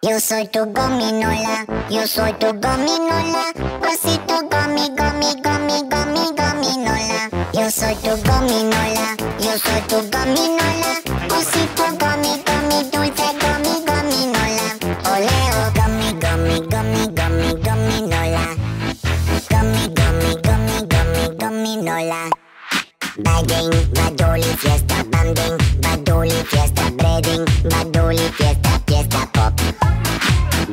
Yo soy tu gominola, yo soy tu gominola, osito gomi, gomi, gomi, gomi, gominola. Yo soy tu gominola, yo soy tu gominola, osito gomi, gomi, dulce gomi, gominola. Oleo, gomi, gomi, gomi, gomi, gominola. Gomi, gomi, gomi, gomi, gominola. Bagging, badoli, fiesta, banding, badoli, fiesta, breading, badoli, fiesta, fiesta pop.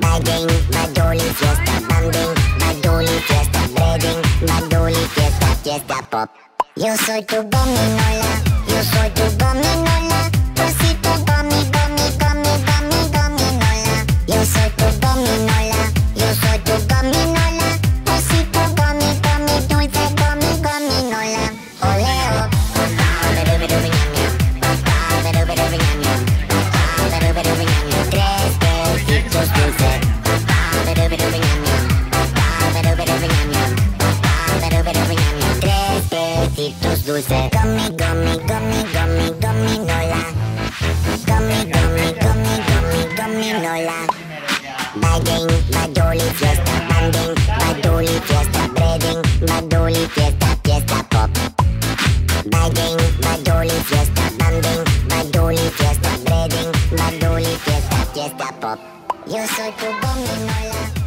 Bagging, badoli, fiesta, banding, badoli, fiesta, breading, badoli, fiesta, fiesta pop. Yo soy tu gominola, yo soy tu gominola, osito gomi, gomi, gomi, gomi, gominola. Yo soy tu gominola, yo soy tu gominola, osito gomi, gomi, dulce gomi, gominola. Oleo. Tres besitos dulces. Tres besitos dulces. Gummy, gummy, gummy, gummy, gominola. Gummy, gummy, gummy, gummy, gominola. Bagging, badoli, fiesta, banding, badoli, fiesta, breading, badoli, fiesta, fiesta pop. Bagging, badoli, fiesta, banding, badoli, fiesta, breading, badoli, fiesta, fiesta pop. Yo soy tu gominola.